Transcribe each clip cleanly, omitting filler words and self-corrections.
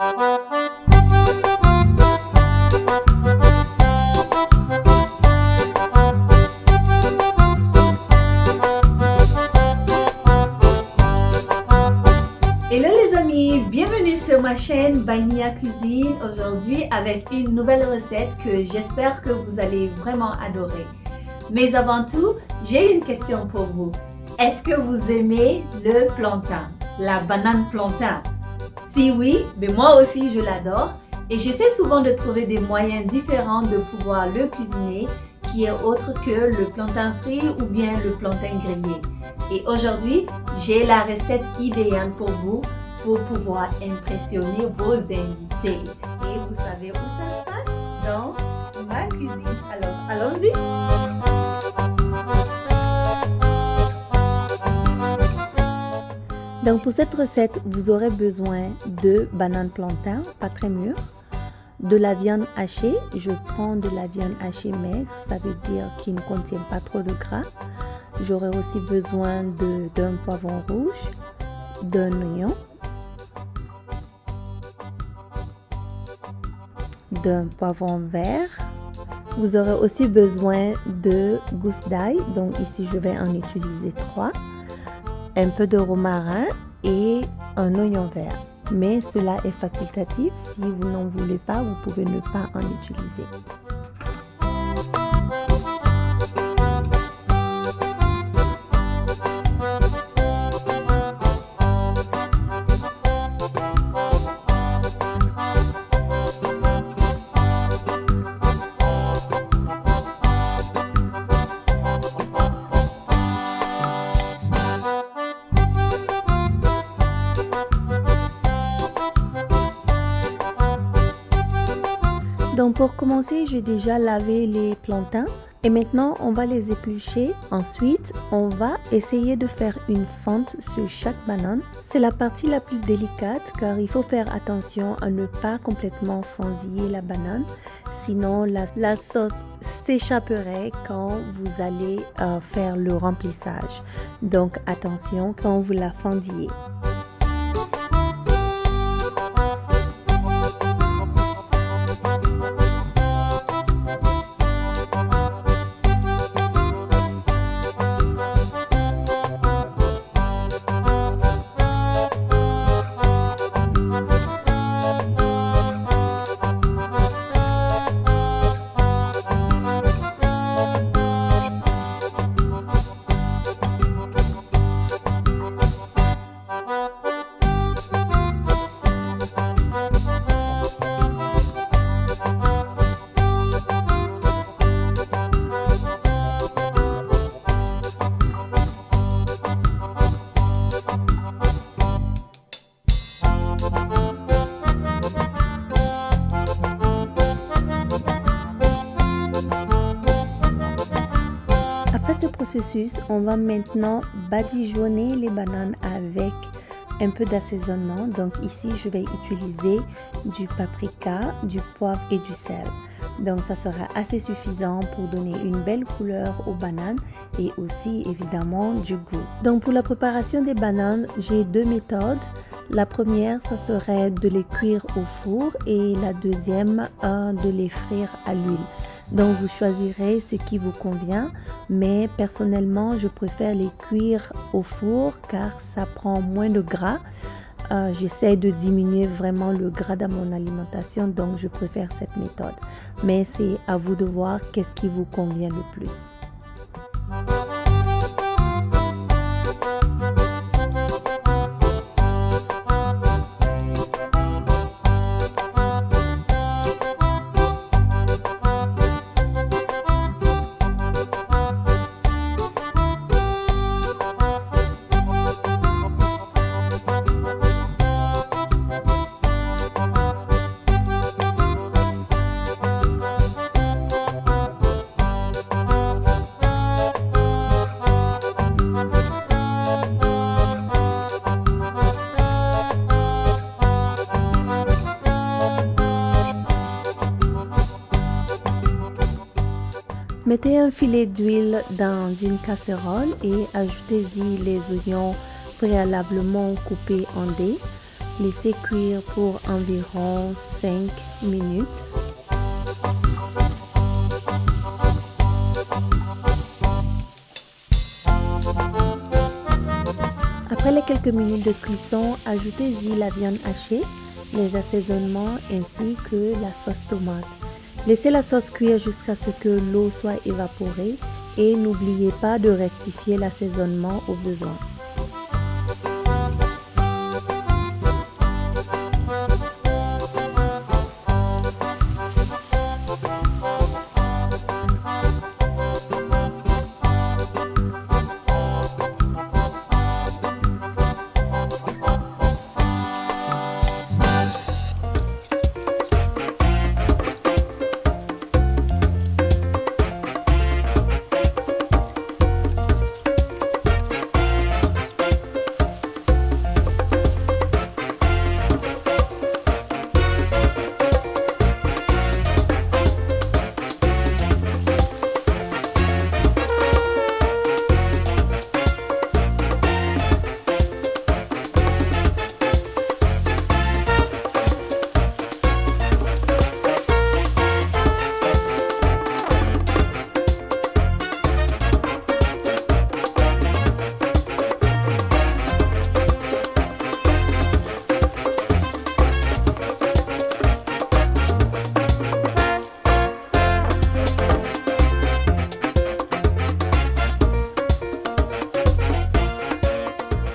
Hello les amis, bienvenue sur ma chaîne By Nia Cuisine, aujourd'hui avec une nouvelle recette que j'espère que vous allez vraiment adorer. Mais avant tout, j'ai une question pour vous. Est-ce que vous aimez le plantain, la banane plantain? Si oui, mais moi aussi je l'adore et j'essaie souvent de trouver des moyens différents de pouvoir le cuisiner qui est autre que le plantain frit ou bien le plantain grillé. Et aujourd'hui, j'ai la recette idéale pour vous pour pouvoir impressionner vos invités. Et vous savez où ça se passe? Dans ma cuisine. Alors, allons-y! Donc pour cette recette, vous aurez besoin de bananes plantain, pas très mûres, de la viande hachée. Je prends de la viande hachée maigre, ça veut dire qu'il ne contient pas trop de gras. J'aurai aussi besoin d'un poivron rouge, d'un oignon, d'un poivron vert. Vous aurez aussi besoin de gousses d'ail, donc ici je vais en utiliser 3, un peu de romarin et un oignon vert. Mais cela est facultatif, si vous n'en voulez pas, vous pouvez ne pas en utiliser. Donc pour commencer, j'ai déjà lavé les plantains et maintenant on va les éplucher. Ensuite, on va essayer de faire une fente sur chaque banane. C'est la partie la plus délicate car il faut faire attention à ne pas complètement fendiller la banane. Sinon, la sauce s'échapperait quand vous allez faire le remplissage. Donc attention quand vous la fendillez. Après ce processus, on va maintenant badigeonner les bananes avec un peu d'assaisonnement. Donc ici, je vais utiliser du paprika, du poivre et du sel. Donc ça sera assez suffisant pour donner une belle couleur aux bananes et aussi évidemment du goût. Donc pour la préparation des bananes, j'ai 2 méthodes. La première, ça serait de les cuire au four et la deuxième, de les frire à l'huile. Donc vous choisirez ce qui vous convient, mais personnellement je préfère les cuire au four car ça prend moins de gras. J'essaie de diminuer vraiment le gras dans mon alimentation, donc je préfère cette méthode. Mais c'est à vous de voir qu'est-ce qui vous convient le plus. Mettez un filet d'huile dans une casserole et ajoutez-y les oignons préalablement coupés en dés. Laissez cuire pour environ 5 minutes. Après les quelques minutes de cuisson, ajoutez-y la viande hachée, les assaisonnements ainsi que la sauce tomate. Laissez la sauce cuire jusqu'à ce que l'eau soit évaporée et n'oubliez pas de rectifier l'assaisonnement au besoin.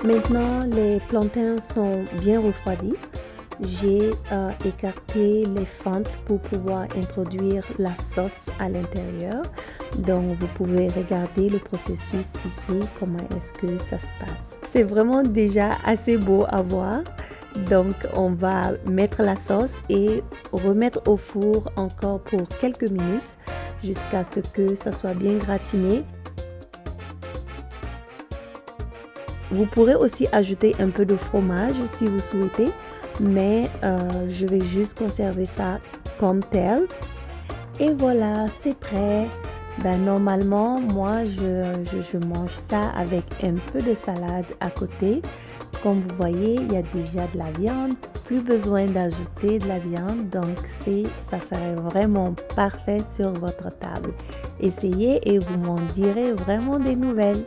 Maintenant, les plantains sont bien refroidis. J'ai écarté les fentes pour pouvoir introduire la sauce à l'intérieur. Donc, vous pouvez regarder le processus ici, comment est-ce que ça se passe. C'est vraiment déjà assez beau à voir. Donc, on va mettre la sauce et remettre au four encore pour quelques minutes jusqu'à ce que ça soit bien gratiné. Vous pourrez aussi ajouter un peu de fromage si vous souhaitez, mais je vais juste conserver ça comme tel. Et voilà, c'est prêt. Normalement, moi, je mange ça avec un peu de salade à côté. Comme vous voyez, il y a déjà de la viande. Plus besoin d'ajouter de la viande, donc ça serait vraiment parfait sur votre table. Essayez et vous m'en direz vraiment des nouvelles.